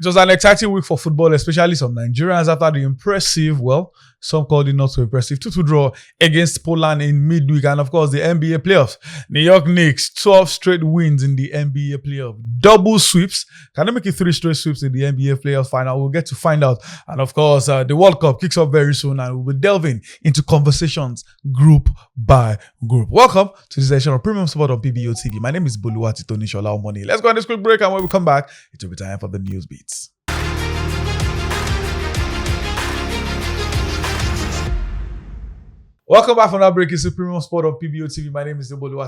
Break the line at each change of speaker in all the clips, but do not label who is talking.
It was an exciting week for football, especially some Nigerians after the impressive, well, some called it not so impressive, 2-2 draw against Poland in midweek. And of course, the NBA playoffs. New York Knicks, 12 straight wins in the NBA playoff. Double sweeps. Can they make it 3 straight sweeps in the NBA playoff final? We'll get to find out. And of course, the World Cup kicks off very soon and we'll be delving into conversations group by group. Welcome to this edition of Premium Sport on PBO TV. My name is Bolu and Pedro. Let's go on this quick break, and when we come back, it will be time for the news beats. Welcome back from that break. It's the Premium Sport on PBO TV. My name is Bolu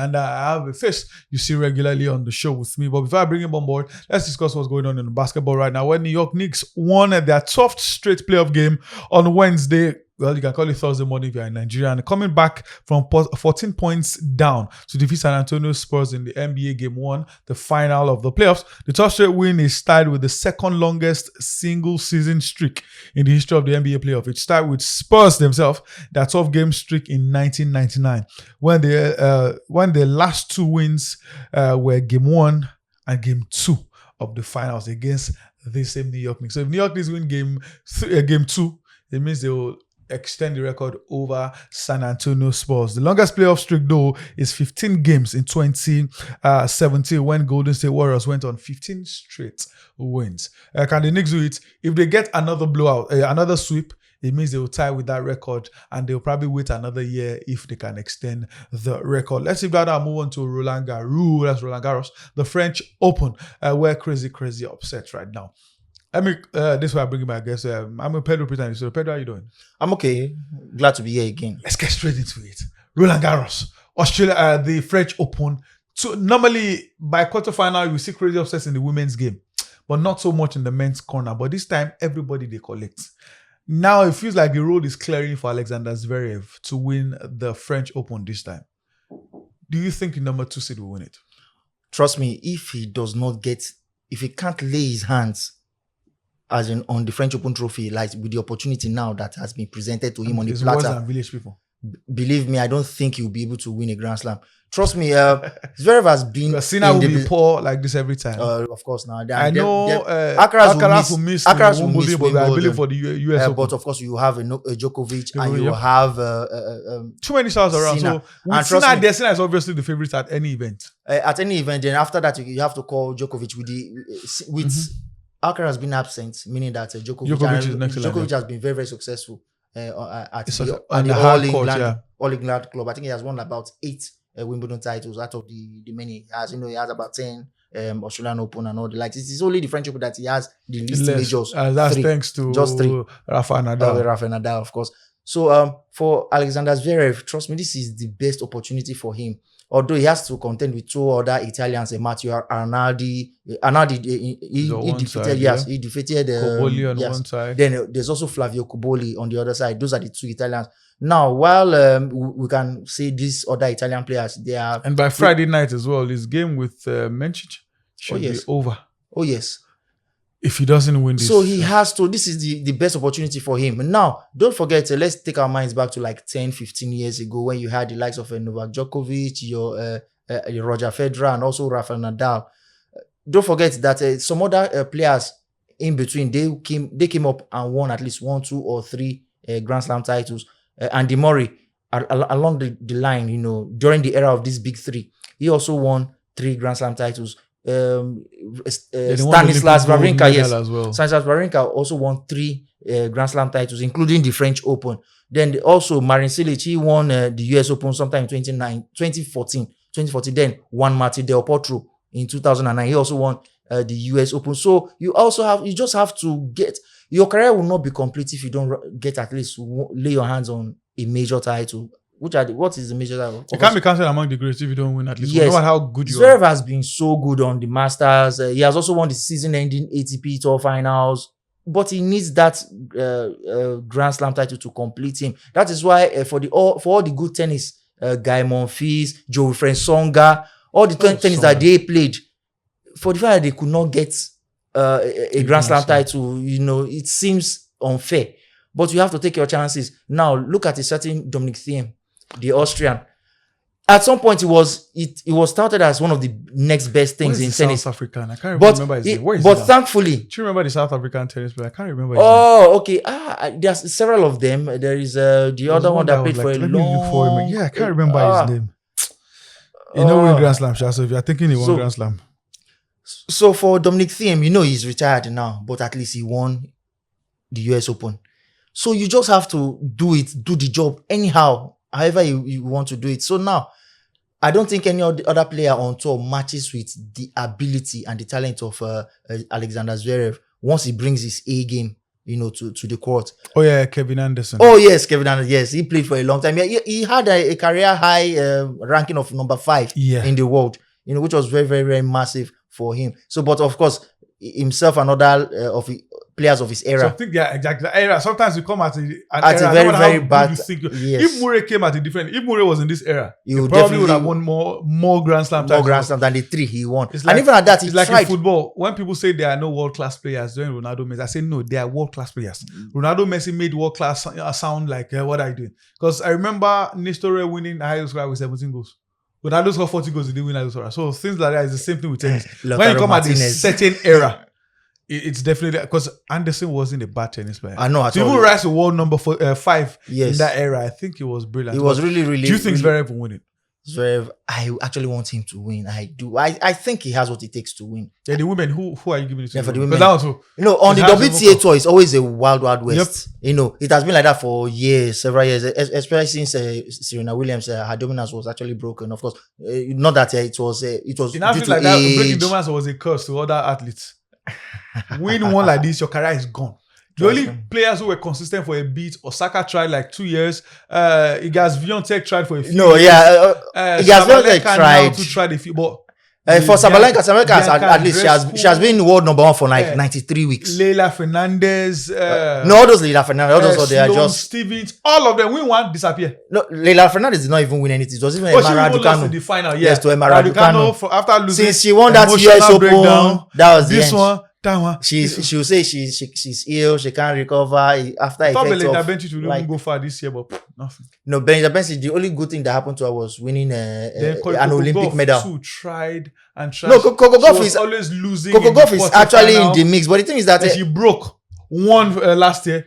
and I have a face you see regularly on the show with me. But before I bring him on board, let's discuss what's going on in basketball right now. When New York Knicks won their 12th straight playoff game on Wednesday, well, you can call it Thursday morning if you're in Nigeria, and coming back from 14 points down to defeat San Antonio Spurs in the NBA Game 1, the final of the playoffs. The 12th straight win is tied with the second longest single season streak in the history of the NBA playoff. It started with Spurs themselves, their 12-game streak in 1999, when the last 2 wins were Game 1 and Game 2 of the finals against the same New York Knicks. So if New York Knicks win Game 2, it means they will extend the record over San Antonio Spurs. The longest playoff streak, though, is 15 games in 2017 when Golden State Warriors went on 15 straight wins. Can the Knicks do it? If they get another blowout, another sweep, it means they will tie with that record, and they'll probably wait another year if they can extend the record. Let's see that and move on to Roland Garros, the French Open, where crazy upset right now. This is why I bring in my guest. I'm with Pedro pretending. So, Pedro, how you doing?
I'm okay. Glad to be here again.
Let's get straight into it. Roland Garros, Australia, the French Open. So normally, by quarterfinal, you see crazy upsets in the women's game, but not so much in the men's corner. But this time, everybody they collect. Now, it feels like the road is clearing for Alexander Zverev to win the French Open this time. Do you think the number 2 seed will win it?
Trust me, if he can't lay his hands as in on the French Open trophy, like with the opportunity now that has been presented to him on the platter,
village people.
Believe me, I don't think he'll be able to win a Grand Slam. Trust me, Zverev has been.
Sinner will be poor like this every time.
Of course, now
I know
Alcaraz will miss
but I believe for the US Open.
But of course, you have a Djokovic and you have
too many stars around.
Sinner.
So Sinner is obviously the favorite at any event.
At any event, then after that, you have to call Djokovic with. Alcaraz has been absent, meaning that Djokovic has been very, very successful at the All England club. I think he has won about 8 Wimbledon titles out of the many he has. He has about 10 Australian Open and all the likes. It's only the French Open that he has the least majors.
That's 3. Thanks to
just 3.
Rafael
Nadal, of course. So for Alexander Zverev, trust me, this is the best opportunity for him. Although he has to contend with 2 other Italians, Matteo Arnaldi. He defeated
Cobolli on one side.
Then there's also Flavio Cobolli on the other side. Those are the 2 Italians. Now, while we can say these other Italian players, they are...
And by Friday night as well, his game with Mencic should be over.
Oh, yes.
If he doesn't win this.
So he has to, this is the best opportunity for him. Now, don't forget, let's take our minds back to like 10, 15 years ago when you had the likes of Novak Djokovic, your Roger Federer, and also Rafael Nadal. Don't forget that some other players in between, they came up and won at least 1, 2, or 3 Grand Slam titles. Andy Murray, along the line, during the era of these big 3, he also won 3 Grand Slam titles. Stanislas Wawrinka, yes. Stanislas Wawrinka also won 3 Grand Slam titles, including the French Open. Then also Marin Cilic, he won the US Open sometime in 2014. Then Juan Martín del Potro in 2009. He also won the US Open. So you just have to get, your career will not be complete if you don't get at least lay your hands on a major title. What is the major title?
You can't be counted among the greats if you don't win at least. Yes. No matter how good you are.
Zverev has been so good on the Masters. He has also won the season-ending ATP Tour finals. But he needs that Grand Slam title to complete him. That is why for all the good tennis, Guy Monfils, Geoffrey Songa, all the tennis that they played, for the fact that they could not get a Grand Slam title, it seems unfair. But you have to take your chances. Now, look at a certain Dominic Thiem, the Austrian. At some point, it was touted as one of the next best things in tennis.
South African. I can't remember his name. Where is
but
he
thankfully,
do you remember the South African tennis player? I can't remember his name.
oh, okay. There's several of them. There is the other one that played for a
let me look for him.
long.
Yeah, I can't remember his name. He know win Grand Slam, Sha. So if you're thinking he won Grand Slam.
So for Dominic Thiem, he's retired now, but at least he won the US Open. So you just have to do the job anyhow, however you want to do it. So now, I don't think any other player on tour matches with the ability and the talent of Alexander Zverev once he brings his A game, to the court.
Oh yeah, Kevin Anderson.
Oh yes, Kevin Anderson. Yes, he played for a long time. He had a career high ranking of number 5 in the world, which was very, very, very massive for him. So, but of course, himself and other of the players of his era.
So I think exactly era. Sometimes you come at an
era,
a very, very bad. Yes. If Murray came at a different, if Murray was in this era, he probably would have won more Grand Slam titles.
More Grand Slam than the 3 he won. And even at that, it's
like in football. When people say there are no world-class players during Ronaldo Messi, I say no, they are world-class players. Ronaldo Messi made world-class sound like what are you doing? Because I remember Nestor winning the highest score with 17 goals. Ronaldo scored 40 goals, he didn't win highest score. So things like that is the same thing with tennis. When you come at a certain era, it's definitely because Anderson wasn't a bad tennis player.
I know.
To even rise to world number 5 in that era, I think it was brilliant.
It was really, really.
Do you think Zverev will win it?
Zverev, I actually want him to win. I do. I think he has what it takes to win.
Yeah, the women. Who are you giving it to?
Yeah, for the women.
That too,
on the WTA tour, it's always a wild west. Yep. It has been like that for years, several years, especially since Serena Williams, her dominance was actually broken. Of course, not that it was. It was.
In due to like that, breaking dominance was a curse to other athletes. Win one like this, your career is gone. The only players who were consistent for a bit, Osaka tried like 2 years. Igaz Swiatek tried for a few years.
Igaz Swiatek tried
to try the few, but
for Sabalenka at least she has been world number 1 for like 93 weeks.
Leila Fernandez.
No, all those Leila Fernandez, they are just
Stevens. All of them win one, disappear.
No, Leila Fernandez did not even win anything. It was even
Emma Raducanu in the final. Yes,
to Emma Raducanu.
After losing,
since she won that US Open, that was
this one.
She'll say she's ill, she can't recover after
I thought Belinda Bencic will even go far this year, but nothing.
No, Belinda Bencic, the only good thing that happened to her was winning an Olympic medal.
Too tried.
No, Coco Gauff is
always losing.
Coco Gauff is actually in the mix, but the thing is that
she broke one last year.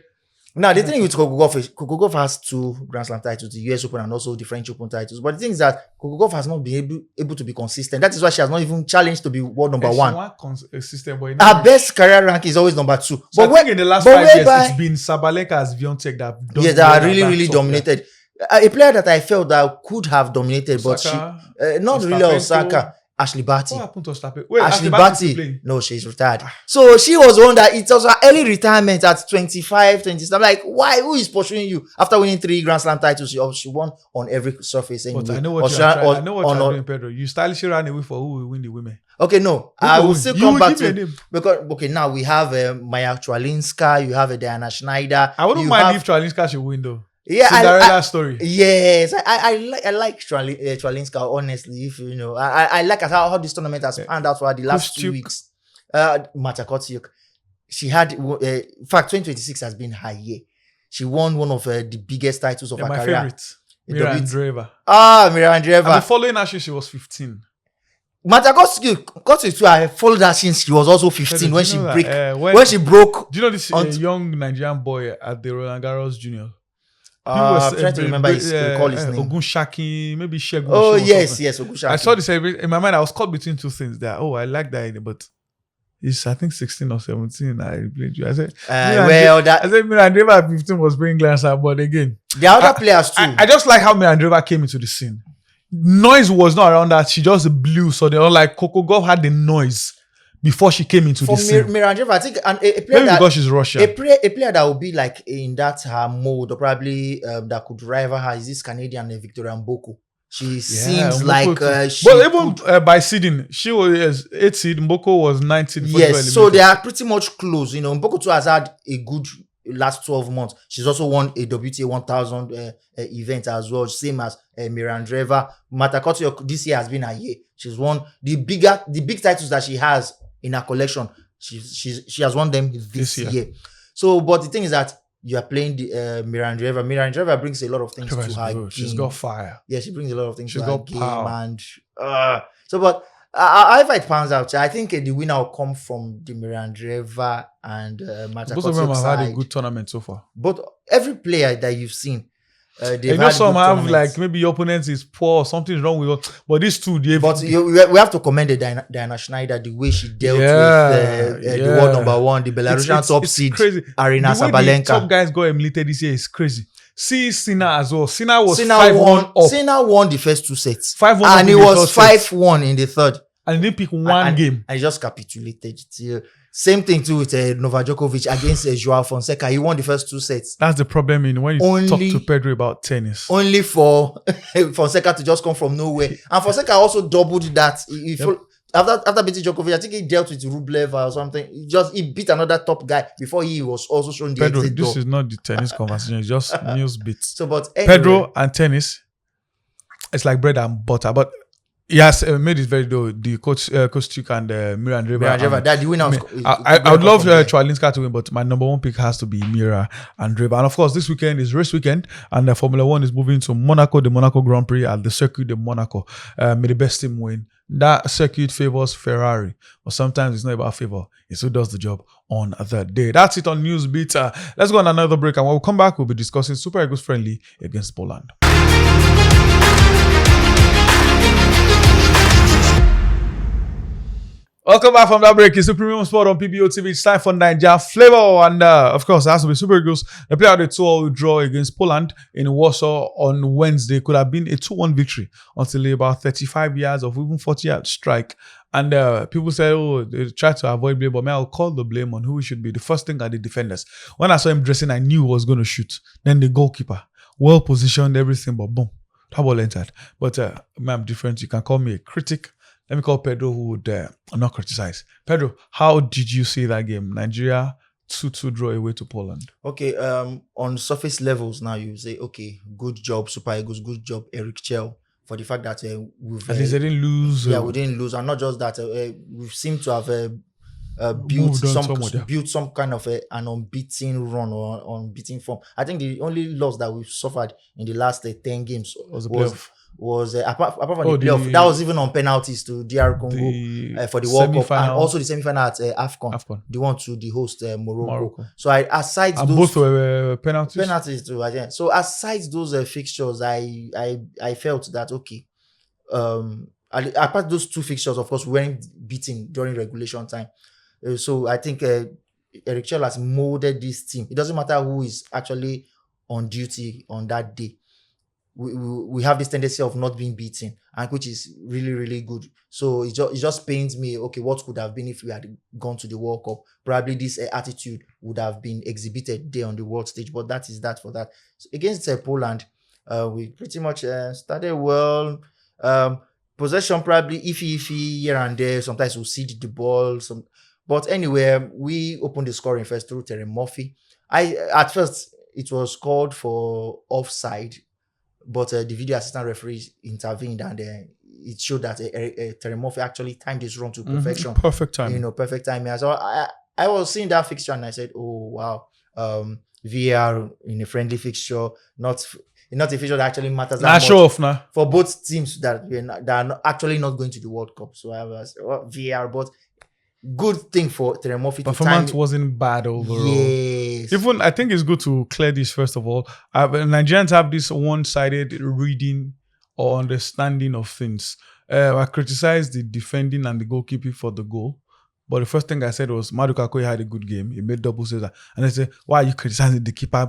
Now, the thing with Coco Gauff is Coco Gauff has 2 Grand Slam titles, the US Open and also the French Open titles. But the thing is that Coco Gauff has not been able to be consistent. That is why she has not even challenged to be world number 1.
Consistent, but
her best career rank is always number 2.
So but I think in the last 5 years, it's been Sabalenka as Swiatek that
that really, really dominated. A player that I felt that could have dominated, Osaka, but she not really Osaka. Ashley Barty.
What happened to Ostape? Wait,
Ashley Barty. No, she's retired. So she was one that it was her early retirement at 25, 26. I'm like, why? Who is pursuing you? After winning 3 Grand Slam titles, she won on every surface.
But I know what you're doing, Pedro. You stylishly ran away for who will win the women.
Okay, no. I will still come back to because now we have Maya Chwalinska, you have Diana Schneider.
I wouldn't mind if Chwalinska should win though.
Yeah,
Cinderella story.
Yes, I like Chwalinska. Honestly, if I like how this tournament has panned out for her the last 2 weeks. Marta Kostyuk, she had in fact 2026 has been her year. She won one of the biggest titles of her career.
My favorite, Mira Andreeva.
Mira Andreeva.
And following her, she was 15.
Marta Kostyuk too. I followed her since she was also 15 when she broke.
Do you know this young Nigerian boy at the Roland Garros Junior?
I'm trying to remember recall his name.
Ogunshaki, maybe Shegun.
Oh, yes, Ogunshaki.
I saw this in my mind. I was caught between 2 things there. Oh, I like that, but he's, I think, 16 or 17. I played you. I said, Mira Andreeva at 15 was bringing glance out, but again,
the other players too.
I just like how Mira Andreeva came into the scene. Noise was not around that. She just blew. So they were like, Coco Gauff had the noise before she came into the scene. For
Mira Andreeva, I think a player
maybe because she's Russian.
A player that would be like in that her mode, or probably that could rival her is this Canadian Victoria Mboko. She seems like she
but even by seeding, she was 8 seed, Mboko was 19.
Yes, so they are pretty much close. Mboko too has had a good last 12 months. She's also won a WTA 1000 event as well, same as Mira Andreeva. Marta Kostyuk this year has been her year. She's won the big titles that she has in her collection. She has won them this year. So, but the thing is that you are playing the Mirandreva. Mirandreva brings a lot of things to her game.
She's got fire.
Yeah, she brings a lot of things
She's
to her
got
game.
power.
And but if it pans out, I think the winner will come from the Mirandreva and Matakotio
Both of them have
side.
had a good tournament so far.
But every player that you've seen, they've
You know,
had
some
good
have
tournaments.
like maybe your opponent is poor, something's wrong with her. But these two, they
But we have to commend Diana Schneider, the way she dealt with the world number one, the Belarusian top seed,
crazy.
Arina
The way the top
Sabalenka.
guys got emulated this year is crazy. See Sina as well. Sina was
Sina
5-1 up.
Sina won the first two sets.
5-1 up
And
in
it
the
was
first set.
5-1 in the third.
And he didn't pick one game.
And he just capitulated. Same thing too with Novak Djokovic against Joao Fonseca. He won the first two sets.
That's the problem when you
Only-
talk to Pedro about tennis.
Only for Fonseca to just come from nowhere. And Fonseca also doubled that. After beating Djokovic, I think he dealt with Rublev or something. He beat another top guy before he was also shown the
Pedro,
exit
this
door.
is not the tennis conversation. It's just news bits.
So, but anyway,
Pedro and tennis, it's like bread and butter. But he has made it very though. The coach Chik and Mirandreva.
that the winner.
I would love Tralinska to win, but my number one pick has to be Mira and Dreva. And of course, this weekend is race weekend, and Formula One is moving to Monaco, the Monaco Grand Prix at the Circuit de Monaco. May the best team win. That circuit favors Ferrari, but sometimes it's not about favor. It's who does the job on that day. That's it on Newsbeat. Let's go on another break, and when we come back, we'll be discussing Super Eagles friendly against Poland. Welcome back from that break. It's the Premium Sport on PBO TV. It's time for Naija flavor. And of course, it has to be Super Eagles. They play out a 2-2 draw against Poland in Warsaw on Wednesday. Could have been a 2-1 victory until about 35 years of even 40-yard strike. And people say, oh, they try to avoid blame, but I'll call the blame on who it should be. The first thing are the defenders. When I saw him dressing, I knew he was going to shoot. Then the goalkeeper, well positioned, everything, but boom, that ball entered. But I'm different. You can call me a critic. Let me call Pedro, who would not criticize. Pedro, how did you see that game? Nigeria 2-2 draw away to Poland.
Okay, on surface levels now, you say, okay, good job, Super Eagles, good job, Eric Chell, for the fact that we've...
At least they didn't lose.
Yeah, we didn't lose. And not just that, we seem to have built some kind of an unbeaten run or unbeaten form. I think the only loss that we've suffered in the last 10 games
was the playoff.
Apart from the playoff, that was even on penalties to DR Congo for the World Cup, and also the semi-final at AFCON, the one to the host Morocco. So aside
and
those,
both were penalties.
Penalties too. So aside those fixtures, I felt that okay. Apart those two fixtures, of course, we weren't beaten during regulation time. So I think Eric Chell has molded this team. It doesn't matter who is actually on duty on that day. We have this tendency of not being beaten, and which is really, really good. So it just pains me, okay, what could have been if we had gone to the World Cup? Probably this attitude would have been exhibited there on the world stage, but that is that for that. So against Poland, we pretty much started well. Possession probably iffy here and there. Sometimes we'll cede the ball. But anyway, we opened the scoring first through Terry Murphy. At first, it was called for offside, but the video assistant referee intervened, and it showed that Terry Murphy actually timed this run to perfection.
Perfect time.
Perfect timing. So I was seeing that fixture and I said, oh, wow. VAR in a friendly fixture, not a fixture that actually matters that much.
Show off now.
For both teams that are actually not going to the World Cup. So I was VAR, but good thing for Terry Murphy.
Performance wasn't bad overall.
Yes.
Even I think it's good to clear this first of all. Nigerians have this one-sided reading or understanding of things. I criticized the defending and the goalkeeping for the goal. But the first thing I said was Maduka Okoye had a good game. He made double saves. And I said, why are you criticizing the keeper?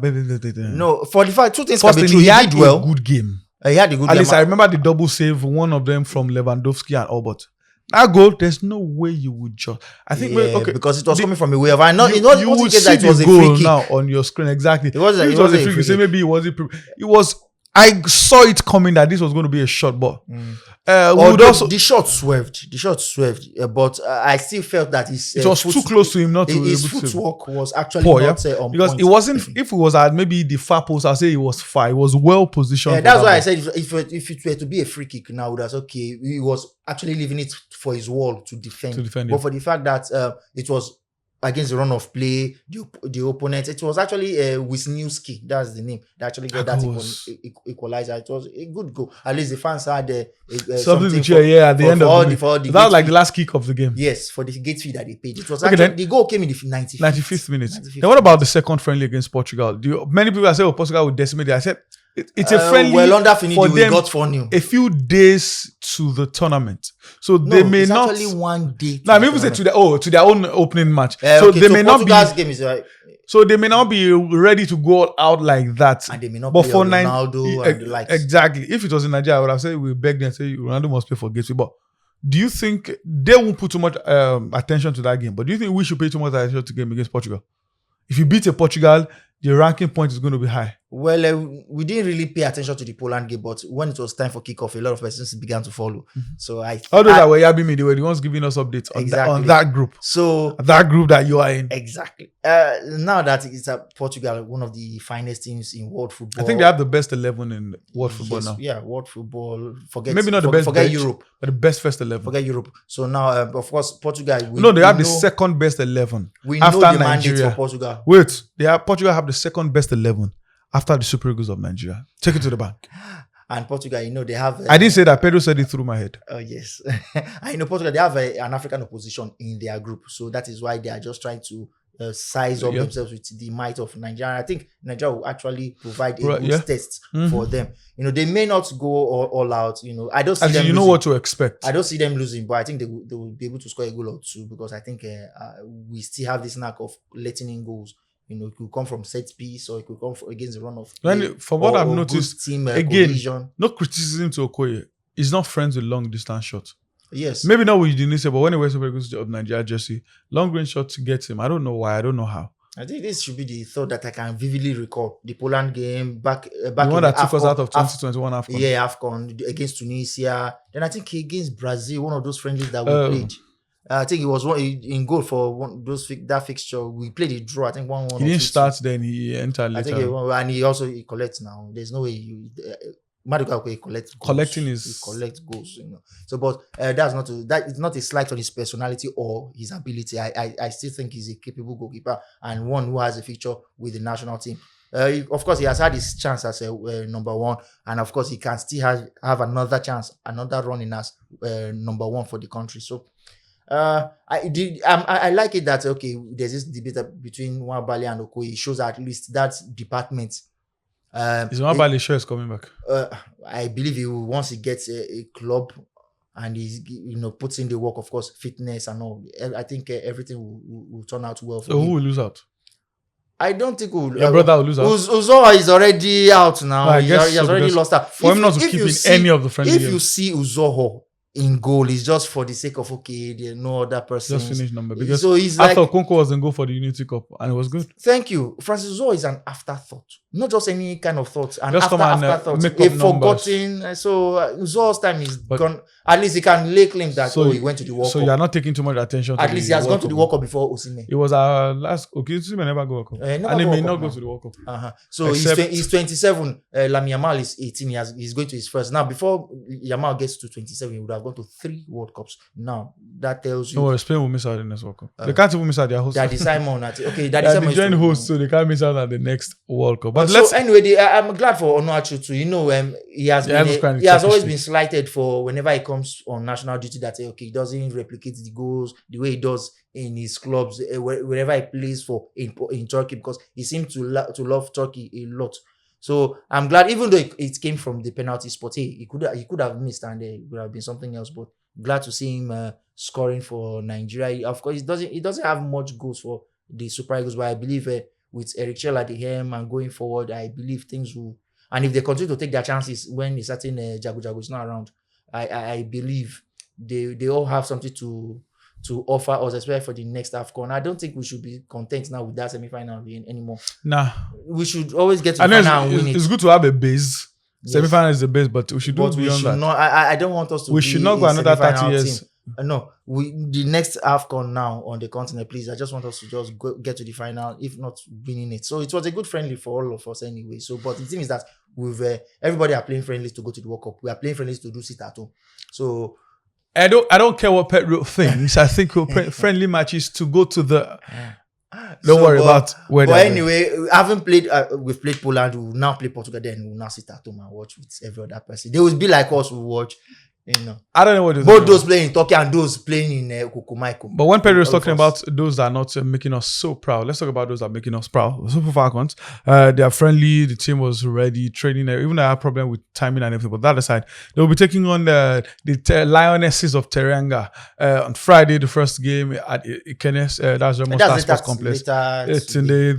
No, for the fact, two things
first
can be
thing,
true.
he had
did well.
a good game.
He had a good
At
game.
least I remember the double save, one of them from Lewandowski and Albert. That goal, there's no way you would just. I think
because it was coming from a way of. I know you
would see the goal now on your screen exactly.
It was a free kick.
You say maybe it wasn't. It was. I saw it coming that this was going to be a shot, but
the shot swerved. But I still felt that
it was too close to him not to
his footwork was actually
poor,
not on
because
point.
It wasn't. If it was at maybe the far post, I say it was far. It was well positioned.
Yeah, that's why I said if it were to be a free kick now, that's okay. He was actually leaving it for his wall to defend. But for the fact that it was against the run of play, the opponent. It was actually Wisniewski, that's the name. They actually got that equalizer. It was a good goal. At least the fans had
something to cheer. At the end of the game. That was like the last kick of the game.
Yes, for the gate fee that they paid. It was actually the goal came in the 95th
minute. Then what about the second friendly against Portugal? Many people have said, "Oh, Portugal would decimate it." I said it's a friendly.
Well, under Finidi, we got 4-0.
A few days to the tournament, so they may not.
Actually, one day.
No, maybe say to their own opening match. So they may not be. Game is right. So they may not be ready to go out like that.
And they may not. But for Ronaldo and the likes.
Exactly. If it was in Nigeria, I would have said we begged them and say Ronaldo must play for Gateway. But do you think they won't put too much attention to that game? But do you think we should pay too much attention to the game against Portugal? If you beat a Portugal, the ranking point is going to be high.
Well, we didn't really pay attention to the Poland game, but when it was time for kickoff, a lot of persons began to follow. Mm-hmm. So
all those that were yabbing me, they were the ones giving us updates on that group.
So
that group that you are in.
Exactly. Now that it's Portugal, one of the finest teams in world football.
I think they have the best 11 in world football now.
Yeah, world football.
Maybe not the best.
Forget Europe,
but the best first 11.
Forget Europe. So now, of course, Portugal.
They have the second best 11.
We know the mandate for Portugal.
Wait, Portugal have the second best 11. After the Super Eagles of Nigeria. Take it to the bank.
And Portugal, they have...
I didn't say that. Pedro said it through my head.
Oh, yes. And Portugal, they have an African opposition in their group. So that is why they are just trying to size up themselves with the might of Nigeria. I think Nigeria will actually provide a good test for them. They may not go all out. I don't see them
losing. What to expect.
I don't see them losing, but I think they will be able to score a goal or two because I think we still have this knack of letting in goals. It could come from set piece or it could come against the run of play.
From what I've noticed, team, again, no criticism to Okoye. He's not friends with long distance shots.
Yes.
Maybe not with Udinese, but when he wears Super Eagles of Nigeria jersey, long range shots gets him. I don't know why. I don't know how.
I think this should be the thought that I can vividly recall. The Poland game back
the one that took us out of 2021 AFCON.
Yeah, AFCON against Tunisia. Then I think against Brazil, one of those friendlies that we played. I think it was one in goal for that fixture. We played a draw. I think 1-1.
He didn't start then. He entered later.
I think he collects now. There's no way Maduka collects goals.
Collecting is
he collects goals. So, but that is not a slight on his personality or his ability. I still think he's a capable goalkeeper and one who has a future with the national team. Of course, he has had his chance as a number one, and of course, he can still have another chance, another run in as number one for the country. So. I like it that there's this debate between Nwabali and Okoye. It shows that at least that department.
Is Nwabali sure is coming back?
I believe once he gets a club and he puts in the work, of course, fitness and all. I think everything will turn out well for him.
So who will lose out?
I don't think
your brother will lose out.
Uzo is already out now. He has already lost out.
For him not to keep in any of the friendly games.
If you see Uzo in goal, it's just for the sake of there's no other person.
Just finish number because
so he's
I thought Konko was in goal for the Unity Cup and it was good.
Thank you. Francis Uzo is an afterthought, not just any kind of thought.
Just
afterthought, a forgotten. So Uzo's time is gone. At least he can lay claim that he went to the World Cup.
So you are not taking too much attention.
At least he has gone to the World Cup before Osimhen.
It was our last. Osimhen never go World Cup, and he may not go to the World Cup.
So he's 27. Lamine Yamal is 18. He's going to his first. Now before Yamal gets to 27, he would have gone to 3 World Cups. Now that tells you.
No, Spain will miss out in this World Cup. They can't even miss out their host.
Daddy Simon. Daddy
Simon is joint host, so they can't miss out at the next World Cup. But
anyway, I'm glad for Onuachu too. He has always been slighted for whenever he comes on national duty that he doesn't replicate the goals the way he does in his clubs wherever he plays for in Turkey, because he seems to love Turkey a lot. So I'm glad, even though it came from the penalty spot, he could have missed and it would have been something else. But glad to see him scoring for Nigeria. Of course, he doesn't have much goals for the Super Eagles, but I believe with Eric Chell at the helm and going forward, I believe things will. And if they continue to take their chances when a certain Jago is not around, I believe they all have something to offer us, especially for the next AFCON. I don't think we should be content now with that semi-final anymore.
Nah.
We should always get to the final and win it.
It's good to have a base. Yes. Semi-final is the base, but we should do beyond that.
I don't want us to
we should not go another 30 years.
Team. No, the next AFCON now on the continent, please. I just want us to just get to the final, if not winning it. So it was a good friendly for all of us anyway. So, but the thing is that everybody are playing friendlies to go to the World Cup. We are playing friendlies to do sit at home. So
I don't care what Pedro thinks. I think friendly matches to go to the. Don't worry about where.
But anyway, having played, we've played Poland. We will now play Portugal. Then we will now sit at home and watch with every other person. They will be like us. We watch.
I don't know what
both those playing in Turkey and those playing in Kukumaiko.
But when Pedro is talking about those that are not making us so proud, let's talk about those that are making us proud. Super Falcons, they are friendly. The team was ready, training. Even I have a problem with timing and everything. But that aside, they will be taking on the Lionesses of Teranga on Friday. The first game at Ikenes. That's the most sports complex.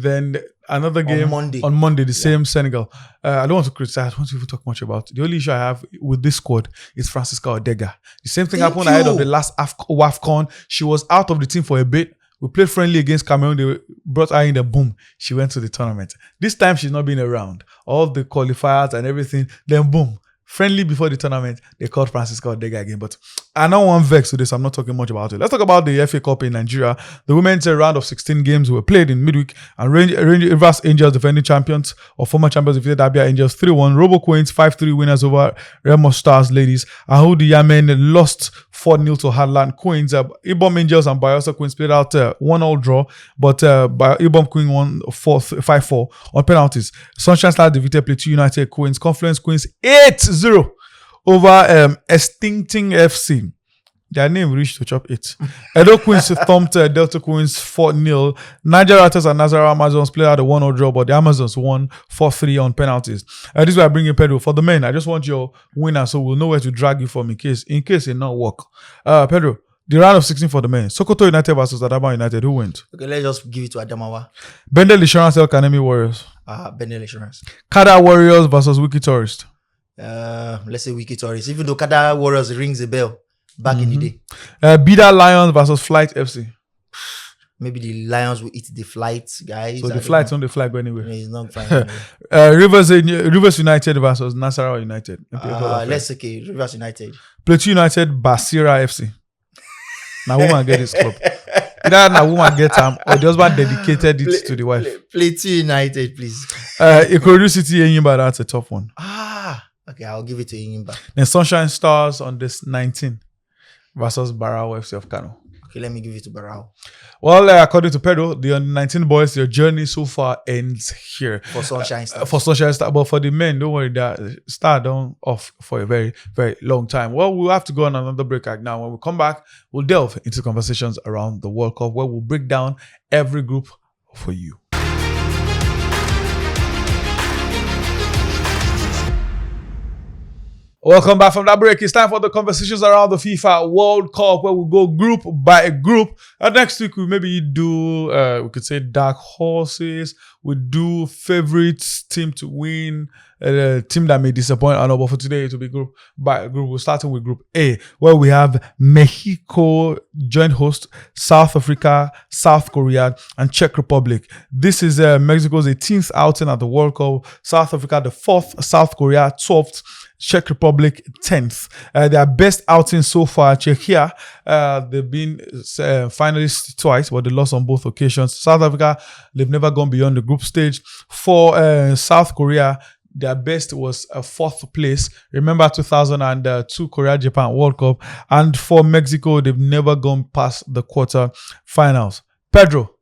Then another game on Monday, the same Senegal. I don't want to criticize. I don't want to even talk much about it. The only issue I have with this squad is Francisca Odega. The same thing happened ahead of the last WAFCON. She was out of the team for a bit. We played friendly against Cameroon. They brought her in, the boom. She went to the tournament. This time she's not been around. All the qualifiers and everything. Then boom. Friendly before the tournament, they called Francisca Odega again. But I don't want vex with this. I'm not talking much about it. Let's talk about the FA Cup in Nigeria. The women's round of 16 games were played in midweek, and Rivers Angels, defending champions or former champions, defeated Abia Angels 3-1. Robo Queens 5-3 winners over Remo Stars ladies. Ahudi Yamen lost 4-0 to Hadland Queens. Ibom Angels and Bayelsa Queens played out 1-1 draw, but Ibom Queen won 5-4 on penalties. Sunshine Stars defeated Plateau United Queens. Confluence Queens 8-0 over Extincting FC. Their name reached to chop 8. Edo Queens thumped Delta Queens 4-0. Niger Ratters and Nazara Amazons played out a 1-0 draw, but the Amazons won 4-3 on penalties. This is why I bring in Pedro. For the men, I just want your winner so we'll know where to drag you from in case it not work. Pedro, the round of 16 for the men. Sokoto United versus Adama United. Who wins?
Okay, let's just give it to Adamawa.
Bendel Insurance El Kanemi Warriors.
Bendel Insurance.
Kada Warriors versus Wiki Tourist.
Let's say Wiki Tourist. Even though Kada Warriors rings a bell back in the day.
Bida Lions versus Flight FC.
Maybe the Lions will eat the Flight, guys.
So the Flight's on the flag anyway.
It's not fine. Anyway.
Rivers United versus Nasarawa United.
Let's say Rivers United.
Plateau United Basira FC. Now woman get this club. Either now woman get time or the husband dedicated it to the wife.
Plateau United, please.
Ikorodu City Enyimba, that's a tough one.
Okay, I'll give it to Enyimba.
Then Sunshine Stars on this 19 versus Barao FC of Kano.
Okay, let me give it to Barao.
Well, according to Pedro, the under-19 boys, their journey so far ends here.
For Sunshine Stars.
For Sunshine Stars. But for the men, don't worry, that start down off for a very, very long time. Well, we'll have to go on another break right now. When we come back, we'll delve into conversations around the World Cup, where we'll break down every group for you. Welcome back from that break. It's time for the conversations around the FIFA World Cup, where we'll go group by group. Next week, we maybe do, we could say dark horses. We do favorites, team to win, team that may disappoint. I know, but for today, it will be group by group. We're starting with Group A, where we have Mexico, joint host, South Africa, South Korea, and Czech Republic. This is Mexico's 18th outing at the World Cup. South Africa, the 4th. South Korea, 12th. Czech Republic 10th. Their best outing so far. Czechia, they've been finalists twice, but they lost on both occasions. South Africa, they've never gone beyond the group stage. For South Korea, their best was a 4th place. Remember 2002 Korea-Japan World Cup. And for Mexico, they've never gone past the quarter finals. Pedro,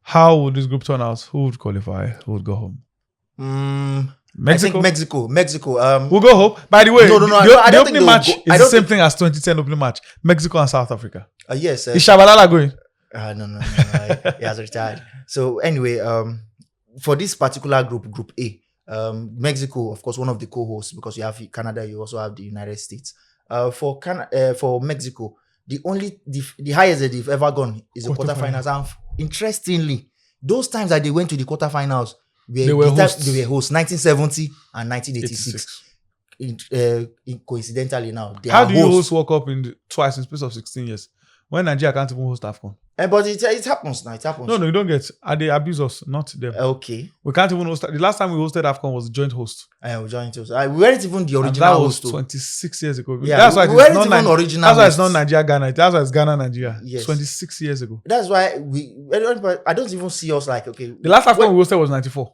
how would this group turn out? Who would qualify? Who would go home? Mexico?
I think Mexico.
We'll go home. By the way, the opening match is the same
think
thing as 2010 opening match. Mexico and South Africa.
Yes.
Is Shabalala going?
No. He has retired. So anyway, for this particular group A, Mexico, of course, one of the co-hosts, because you have Canada, you also have the United States. For Mexico, the highest that they've ever gone is the quarterfinals. And interestingly, those times that they went to the quarterfinals, they were hosts 1970 and 1986. Coincidentally now,
how do you host World Cup twice in space of 16 years? When Nigeria can't even host AFCON.
But it happens now. It happens.
No, you don't get. They abuse us, not them.
Okay.
We can't even host. The last time we hosted AFCON was joint host.
We joint host. We weren't even the original
and that
host.
was 26 years ago.
Yeah,
that's why
we weren't even original.
That's why it's not Nigeria, Ghana. That's why it's Ghana, Nigeria.
Yes.
26 years ago.
That's why I don't even see us like, okay.
The last AFCON we hosted was 94.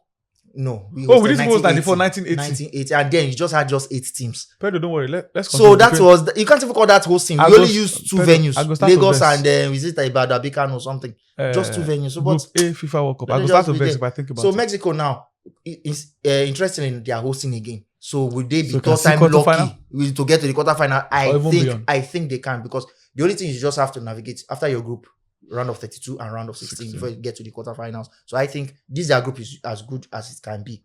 No. We
Oh, we did host 94, 1980.
1980. And then you just had just 8 teams.
Pedro, don't worry. Let's
So that was, you can't even call that hosting. We only used 2 venues. Lagos and visit Ibadan, Bicano or something. Just 2 venues. So,
Group A, FIFA World Cup. I go start to vex if I think about it.
So Mexico now is interesting, they are hosting again. So will they be
So
third time lucky to get to the quarterfinal? I think they can, because the only thing is you just have to navigate after your group round of 32 and round of 16 before you get to the quarterfinals. So I think this their group is as good as it can be.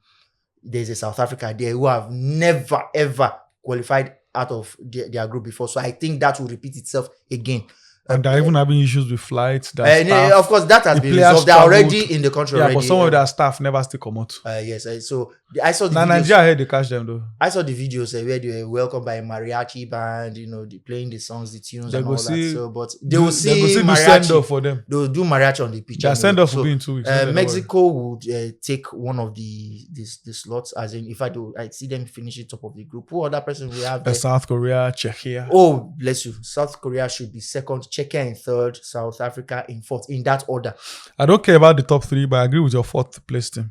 There's a South Africa there who have never ever qualified out of their group before. So I think that will repeat itself again.
And they're even having issues with flights.
Of course, that has been resolved. They're already in the country already.
But some of their staff never still come out.
Yes. So I saw the
Naija, I heard they catch them though.
I saw the videos where they were welcomed by a mariachi band, they playing the songs, the tunes, and all that. So, but they will see mariachi.
Send off for them.
They will do mariachi on the pitch.
They send off will be in 2 weeks.
Mexico would take one of the slots, as in if I see them finishing top of the group. Who other person we have there?
South Korea, Czechia.
Oh, bless you. South Korea should be second, Czechia in third, South Africa in fourth, in that order.
I don't care about the top 3, but I agree with your 4th place team.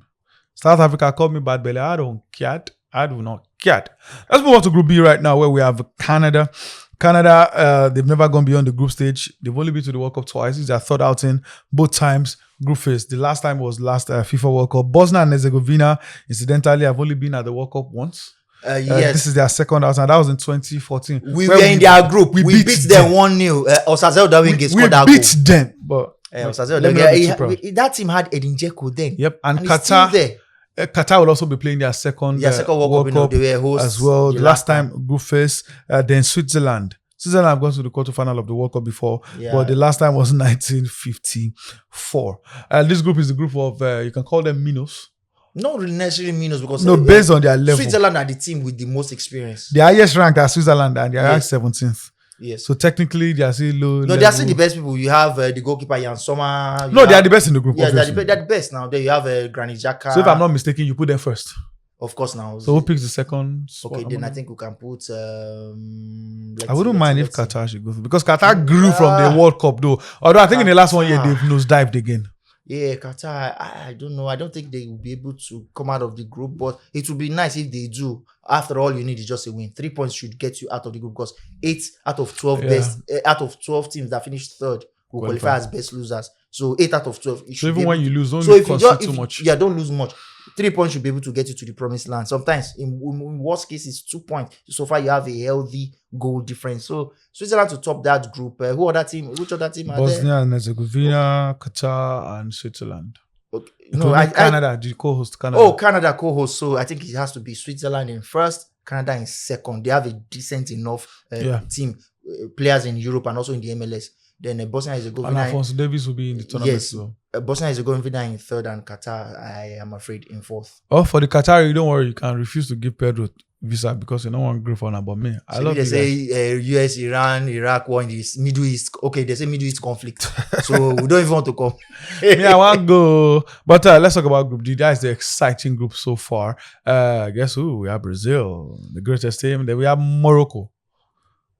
South Africa called me bad belly. I don't care. I do not care. Let's move on to Group B right now, where we have Canada. Canada, they've never gone beyond the group stage. They've only been to the World Cup twice. It's their 3rd outing, both times group phase. The last time was last FIFA World Cup. Bosnia and Herzegovina, incidentally, have only been at the World Cup once.
Yes.
This is their 2nd outing. That was in 2014.
We were in their group. We beat them 1-0. Osazel Darwin scored that goal.
We beat them, but
that team had Edin Dzeko then.
Yep, and Qatar. Qatar will also be playing their second World Cup
they were hosts
as well. The last time group phase, then Switzerland. Switzerland have gone to the quarterfinal of the World Cup before, but the last time was 1954. This group is the group of you can call them minnows.
Not really necessarily minnows, because
based on their level.
Switzerland are the team with the most experience.
The highest ranked are Switzerland, and they are ranked 17th.
Yes.
So technically, they are still low.
No, they are still the best people. You have the goalkeeper Jan Sommer.
They are the best in the group.
Yeah, they're the best now. There you have Granit Xhaka.
So if I'm not mistaken, you put them first.
Of course now.
So who picks the second spot?
Okay, then I think we can put.
I wouldn't mind if Qatar should go through, because Qatar grew from the World Cup though. Although I think in the last 1 year they've nosedived again.
Yeah, Qatar, I don't know. I don't think they will be able to come out of the group, but it would be nice if they do. After all, you need is just a win. 3 points should get you out of the group, because 8 out of 12 out of 12 teams that finished 3rd will qualify as best losers. So 8 out of 12.
So even when you lose, don't concede too much.
Yeah, don't lose much. 3 points should be able to get you to the promised land. Sometimes, in worst case, it's 2 points. So far, you have a healthy goal difference. So Switzerland to top that group. Which other team are there?
Bosnia and Herzegovina, Qatar, and Switzerland.
Okay.
No, Canada. The co-host Canada.
Oh, Canada co-host. So I think it has to be Switzerland in first, Canada in second. They have a decent enough team, players in Europe and also in the MLS. Then Bosnia and Herzegovina.
And Alphonso Davies will be in the tournament.
Yes. Bosnia and Herzegovina in third, and Qatar, I am afraid, in fourth.
Oh, for the Qatari, don't worry. You can refuse to give Pedro visa because you don't want to go for an about me. I love
they say US, Iran, Iraq war in the Middle East. Okay, they say Middle East conflict. So we don't even want to come.
I want to go. But let's talk about Group D. That is the exciting group so far. Guess who? We have Brazil, the greatest team. Then we have Morocco.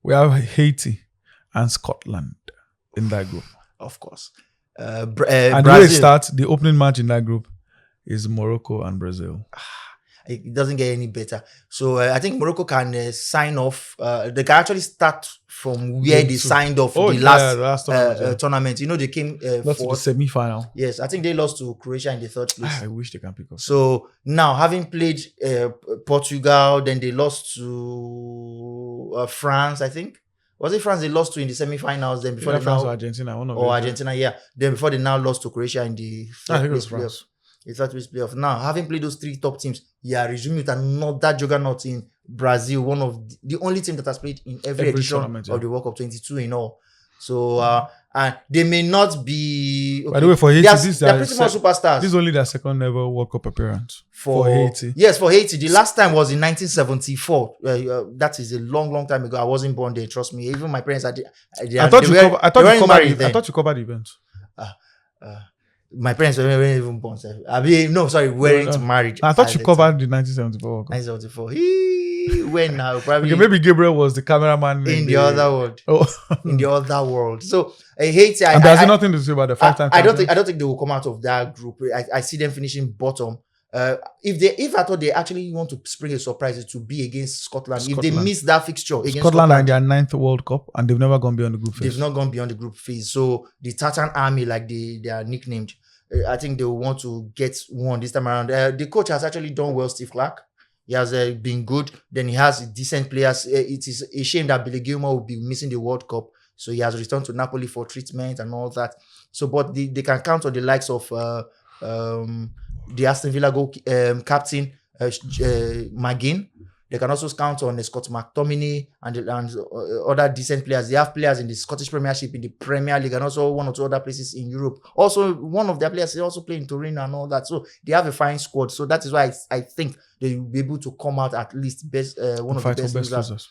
We have Haiti and Scotland in that group.
Of course.
And
Brazil.
the way it starts, the opening match in that group is Morocco and Brazil.
It doesn't get any better. So I think Morocco can sign off. They can actually start from where they signed off the last tournament. You know, they came
lost to the semi-final.
Yes, I think they lost to Croatia in the third place.
I wish they can pick up.
So now, having played Portugal, then they lost to France, I think. Was it France they lost to in the semi-finals? Then before
France or Argentina, one of them.
Or Argentina, yeah. Then before they now lost to Croatia in the third place playoff. The third place playoff. Now, having played those 3 top teams, resuming with another juggernaut in Brazil, one of the only team that has played in every edition of the World Cup, 22 in all. So, and they may not be. Okay.
By the way, for Haiti,
they're pretty much superstars.
This is only their second ever World Cup appearance for Haiti.
Yes, for Haiti. The last time was in 1974. That is a long, long time ago. I wasn't born there. Trust me. Even my parents, I thought
you covered the event.
My parents weren't even born. Weren't married.
I thought you covered the 1974 World Cup.
1974. When now? Probably.
Okay, maybe Gabriel was the cameraman
in the other world. Oh. In the other world. So Haiti.
And there's nothing to say about the 5-time.
I don't think they will come out of that group. I see them finishing bottom. If I thought they actually want to spring a surprise, it to be against Scotland. If they
Scotland.
miss that fixture against
Scotland are in
Scotland,
their 9th World Cup and they've never gone beyond the group phase.
they've not gone beyond the group phase. So the Tartan Army, like they are nicknamed, I think they will want to get one this time around. The coach has actually done well, Steve Clark. He has been good. Then he has decent players. It is a shame that Billy Gilmore will be missing the World Cup. So he has returned to Napoli for treatment and all that. So, but they can count on the likes of the Aston Villa goal captain, McGinn. They can also count on Scott McTominay and other decent players. They have players in the Scottish Premiership, in the Premier League, and also one or two other places in Europe. Also, one of their players is also playing in Turin and all that. So they have a fine squad. So that is why I think they will be able to come out at least one of the best losers.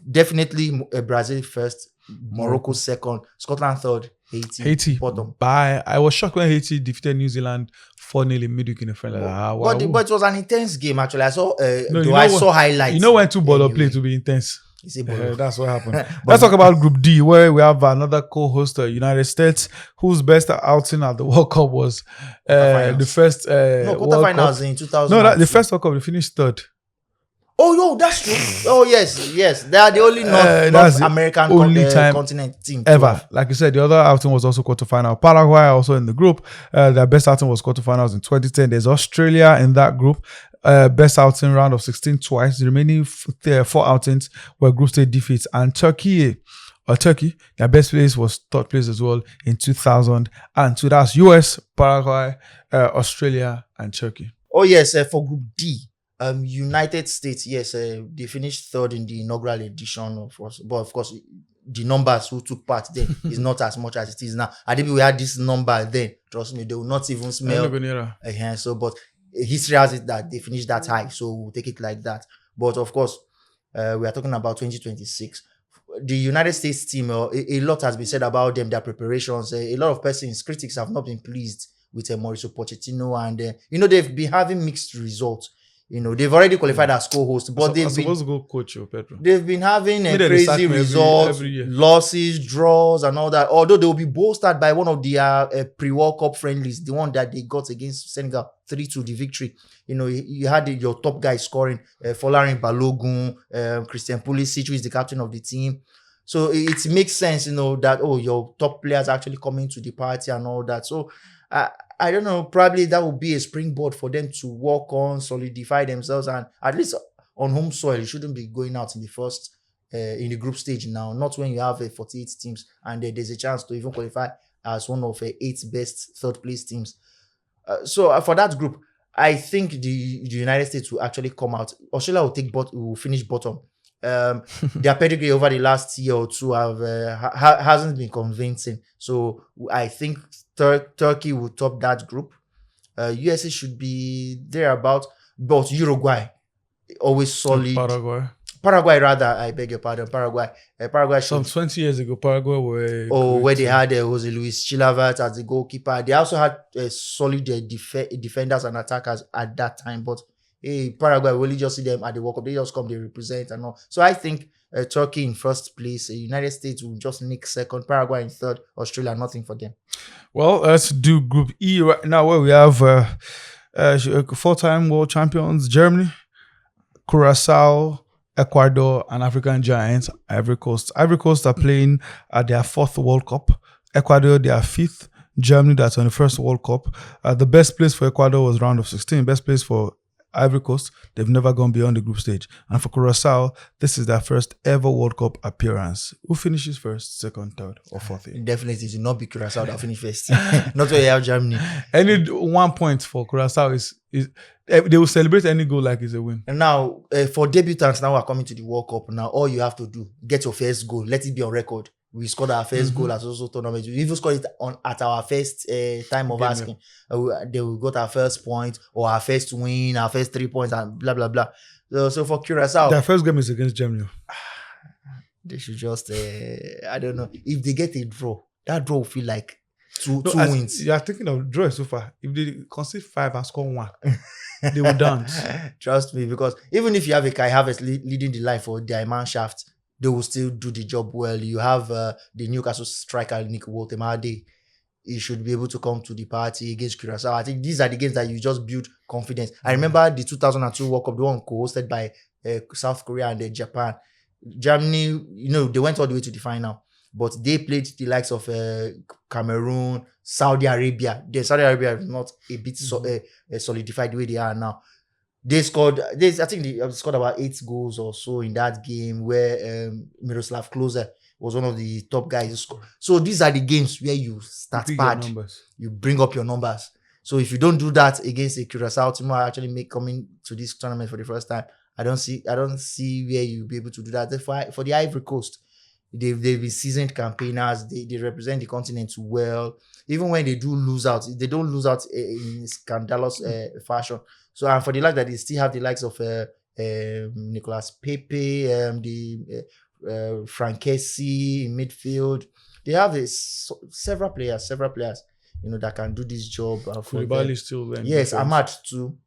Definitely Brazil first, Morocco second, Scotland third, Haiti bottom.
I was shocked when Haiti defeated New Zealand 4-0 in midweek in a friendly.
But it was an intense game actually. I saw saw highlights.
You know when two ball play to be intense. That's what happened.
But
Let's talk about Group D, where we have another co-host, United States, whose best outing at the World Cup was the first
quarterfinals in 2000.
No, the first World Cup they finished third.
Oh, yo, that's true. Oh, yes. They are the only North American continent team
ever. Like you said, the other outing was also quarterfinal. Paraguay also in the group. Their best outing was quarterfinals in 2010. There's Australia in that group. Best outing round of 16 twice. The remaining 4 outings were group stage defeats. And Turkey, their best place was third place as well in 2002. That's US, Paraguay, Australia, and Turkey.
Oh, yes, for Group D. United States, yes, they finished third in the inaugural edition, but of course, the numbers who took part then is not as much as it is now. I think we had this number then. Trust me, they will not even smell. But history has it that they finished that high, so we'll take it like that. But of course, we are talking about 2026. The United States team, a lot has been said about them, their preparations. A lot of critics have not been pleased with Mauricio Pochettino, and they've been having mixed results. They've already qualified as co-host, but
supposed to go coach Pedro.
They've been having crazy results, losses, draws, and all that. Although they will be bolstered by one of their pre-World Cup friendlies, the one that they got against Senegal, 3-2 the victory. You had your top guys scoring, Folarin Balogun, Christian Pulisic, who is the captain of the team. So it makes sense, that your top players are actually coming to the party and all that. So I don't know, probably that would be a springboard for them to work on, solidify themselves, and at least on home soil, you shouldn't be going out in the first, in the group stage now, not when you have 48 teams and there's a chance to even qualify as one of 8 best third place teams. So for that group, I think the United States will actually come out. Australia will finish bottom. Their pedigree over the last year or two hasn't been convincing. So I think Turkey will top that group. USA should be thereabout, but Uruguay always solid. Paraguay rather, I beg your pardon. Paraguay
some 20 years ago, Paraguay were
where they had Jose Luis Chilavert as the goalkeeper. They also had solid defenders and attackers at that time, but Paraguay, will you just see them at the World Cup? They just come, they represent and all. So I think Turkey in first place, United States will just nick second, Paraguay in third, Australia, nothing for them.
Well, let's do Group E right now, where we have 4-time world champions, Germany, Curacao, Ecuador, and African giants, Ivory Coast. Ivory Coast are playing at their 4th World Cup. Ecuador, their 5th. Germany, that's on the 1st World Cup. The best place for Ecuador was round of 16. Best place for Ivory Coast, they've never gone beyond the group stage. And for Curacao, this is their first ever World Cup appearance. Who finishes first, second, third, or fourth?
Definitely, it will not be Curacao that finish first. Not where you have Germany.
Any 1 point for Curacao is they will celebrate any goal like it's a win.
And now, for debutants now who are coming to the World Cup, now all you have to do, get your first goal. Let it be on record. We scored our first goal as also tournament. We even scored it at our first time of asking. They will got our first point or our first win, our first 3 points, and blah blah blah. So for Curacao,
their first game is against Germany.
They should just I don't know, if they get a draw, that draw will feel like two wins.
You are thinking of draw so far. If they concede 5 and score 1, they will dance.
Trust me, because even if you have a Kai Havertz leading the line for their man shaft, they will still do the job well. You have the Newcastle striker Nick Woltemade. he should be able to come to the party against Curacao. I think these are the games that you just build confidence. I remember the 2002 World Cup, the one co-hosted by South Korea and Japan. Germany, they went all the way to the final, but they played the likes of Cameroon, Saudi Arabia. Saudi Arabia is not a bit solidified the way they are now. They scored. I think they scored about 8 goals or so in that game, where Miroslav Klose was one of the top guys. So these are the games where you start bad. You bring up your numbers. So if you don't do that against a Curacao team who are actually coming to this tournament for the first time, I don't see where you'll be able to do that. For the Ivory Coast, they've been seasoned campaigners. They represent the continent well. Even when they do lose out, they don't lose out in scandalous fashion. So, and for the like that, they still have the likes of Nicolas Pepe, the Frankesi in midfield. They have several players, that can do this job.
Koulibaly is still there.
Yes, Ahmad too.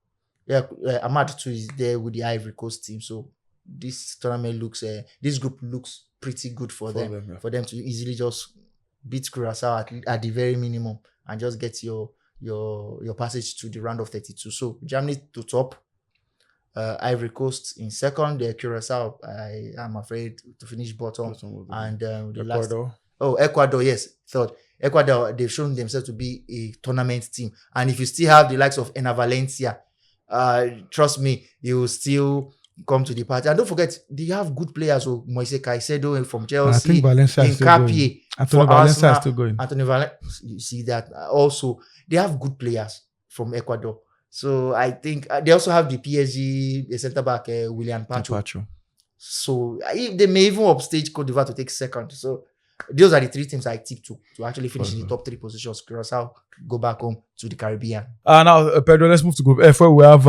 Yeah, Ahmad too is there with the Ivory Coast team. So this tournament this group looks pretty good for them. For them to easily just beat Curacao at the very minimum and just get your passage to the round of 32. So Germany to top, Ivory Coast in second, Curacao, I am afraid, to finish bottom. And the
Ecuador.
Ecuador, yes, third. Ecuador, they've shown themselves to be a tournament team. And if you still have the likes of Ena Valencia, trust me, you will still come to the party. And don't forget, they have good players. So Moise Caicedo from Chelsea,
I think Valencia is still going. Antonio Valencia is still going.
Antonio Valencia, you see that. Also, they have good players from Ecuador. So I think they also have the PSG centre back William Pacho. So they may even upstage Cote d'Ivoire to take second. So those are the 3 teams I tip to actually finish in the top 3 positions. Curacao go back home to the Caribbean.
Now, Pedro, let's move to Group F, where we have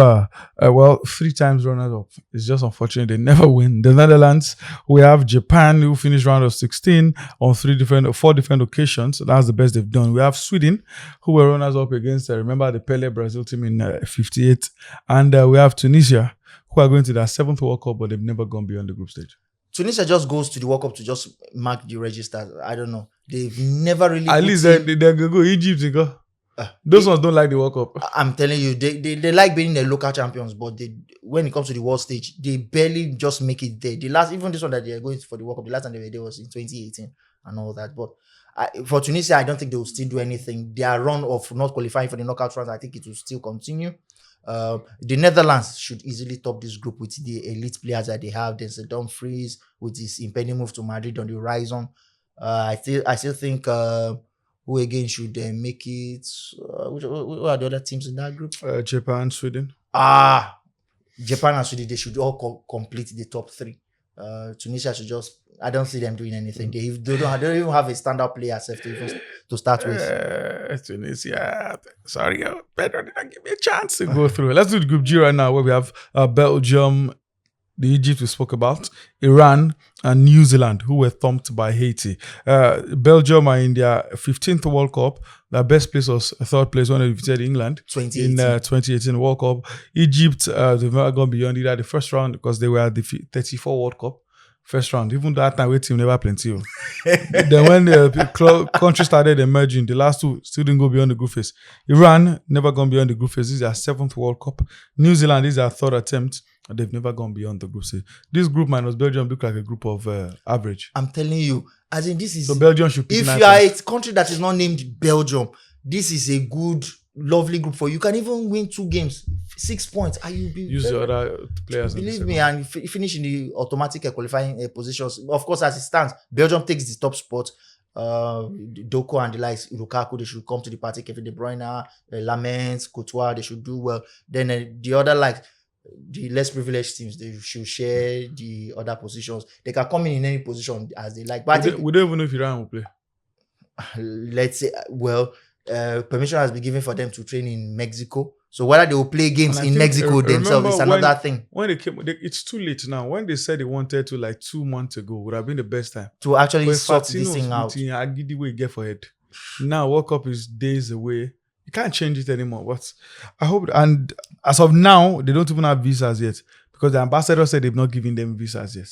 3 times runners up. It's just unfortunate they never win. The Netherlands, we have Japan, who finished round of 16 on 4 different occasions. That's the best they've done. We have Sweden, who were runners up against remember the Pele Brazil team in 58, and we have Tunisia, who are going to their 7th World Cup, but they've never gone beyond the group stage.
Tunisia just goes to the World Cup to just mark the register. I don't know. They've never really.
At least they go Egypt. Those ones don't like the World Cup.
I'm telling you, they like being the local champions, but when it comes to the world stage, they barely just make it there. Even this one that they're going for the World Cup, the last time they were there was in 2018 and all that. But for Tunisia, I don't think they will still do anything. Their run of not qualifying for the knockout rounds, I think it will still continue. The Netherlands should easily top this group with the elite players that they have. There's Dumfries with his impending move to Madrid on the horizon. I still think who again should make it? Who are the other teams in that group?
Japan, Sweden.
Japan and Sweden, they should all complete the top 3. Tunisia should just. I don't see them doing anything. They don't even have a standout player to start with.
Tunisia. Sorry, Pedro didn't give me a chance to go through. Let's do the Group G right now, where we have Belgium, the Egypt we spoke about, Iran, and New Zealand, who were thumped by Haiti. Belgium are in their 15th World Cup. Their best place was 3rd place when they defeated England in 2018 World Cup. Egypt, they've never gone beyond either the first round because they were at the 34 World Cup. First round, even that time, team never plenty. Then when the country started emerging, the last 2 still didn't go beyond the group phase. Iran never gone beyond the group phase. This is their 7th World Cup. New Zealand is their 3rd attempt. They've never gone beyond the group stage. This group minus Belgium look like a group of average.
I'm telling you, as in this is.
So Belgium should.
If you are a country that is not named Belgium, this is a good, lovely group for you. You can even win 2 games, 6 points, and you'll be.
Use the other players.
Believe me, and finish in the automatic qualifying positions. Of course, as it stands, Belgium takes the top spot. Doko and the likes, Lukaku, they should come to the party. Kevin De Bruyne, Lamens, Courtois, they should do well. Then the other the less privileged teams, they should share the other positions. They can come in any position as they like. But
we don't even know if Iran will play.
Let's say, permission has been given for them to train in Mexico. So whether they will play games in Mexico themselves is another thing.
When they came, it's too late now. When they said they wanted to 2 months ago, would have been the best time
to actually sort this thing out.
I give the way you get for it. Now World Cup is days away. You can't change it anymore. But I hope, and as of now, they don't even have visas yet because the ambassador said they've not given them visas yet.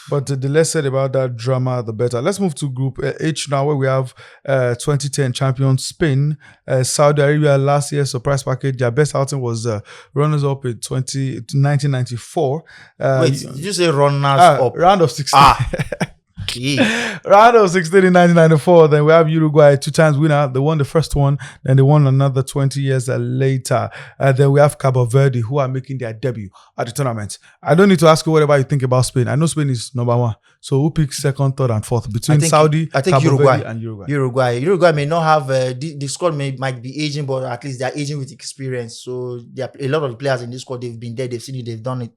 But the less said about that drama, the better. Let's move to Group H now, where we have 2010 champion Spain, Saudi Arabia last year's surprise package. Their best outing was runners-up in 1994.
Wait, did you say runners-up?
Round of 16.
Yeah.
Round of 16 in 1994. Then we have Uruguay, 2 times winner. They won the first one, then they won another 20 years later. Then we have Cabo Verde, who are making their debut at the tournament. I don't need to ask you whatever you think about Spain. I know Spain is number 1. So who picks second, third, and fourth between Saudi, Cabo
Uruguay
Verde, and Uruguay?
Uruguay may not have the squad might be aging, but at least they're aging with experience. So a lot of the players in this squad, they've been there, they've seen it, they've done it.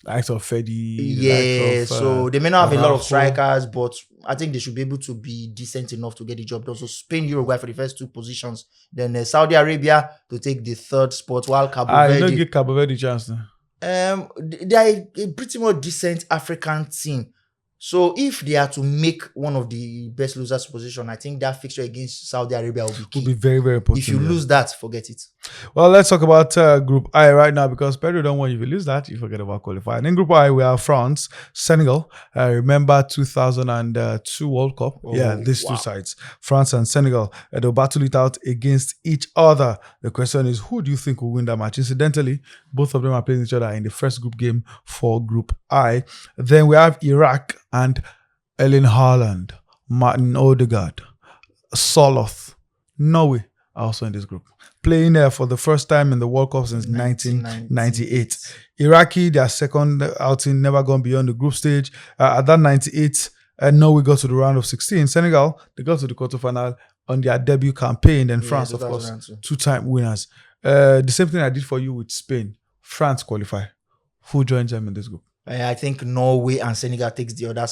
Likes of Fedi.
Yeah, so they may not have a lot of
Araujo.
strikers, but I think they should be able to be decent enough to get the job done. So Spain, Uruguay for the first 2 positions. Then Saudi Arabia to take the 3rd spot, while Cabo Verde.
don't give Cabo Verde a chance now.
They are a pretty much decent African team. So if they are to make one of the best losers position, I think that fixture against Saudi Arabia will be key.
Will be very, very important.
If you lose that, forget it.
Well, let's talk about Group I right now, because Pedro don't want you to lose that. You forget about qualifying. In Group I, we have France, Senegal. Remember 2002 World Cup? These 2 sides, France and Senegal. They'll battle it out against each other. The question is, who do you think will win that match? Incidentally, both of them are playing each other in the first group game for Group I. Then we have Iraq and Erling Haaland, Martin Odegaard, Soloth, Norway are also in this group, playing there for the first time in the World Cup since 1998. Iraqi, their second outing, never gone beyond the group stage. At that 98, Norway got to the round of 16. Senegal, they got to the quarterfinal on their debut campaign. And France, of course, 2-time winners. The same thing I did for you with Spain. France qualify. Who joins them in this group?
I think Norway and Senegal takes the other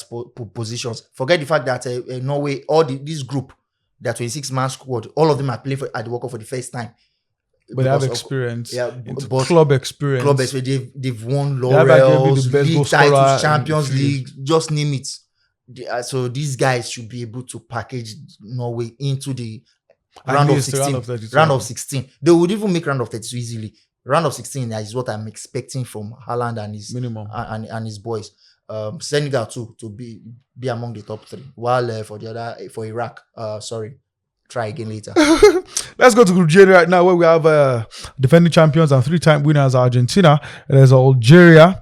positions. Forget the fact that Norway, this group, their 26-man squad, all of them are playing at the World Cup for the first time.
But they have experience.
But
club experience.
Club experience. They've won laurels, league titles, Champions League, just name it. So these guys should be able to package Norway into the round of 16. Round of 16. They would even make round of 32 easily. Round of 16 is what I'm expecting from Haaland and his
minimum
and his boys. Senegal too to be among the top 3. While for Iraq, try again later.
Let's go to Group J right now, where we have defending champions and 3-time winners Argentina. There's Algeria.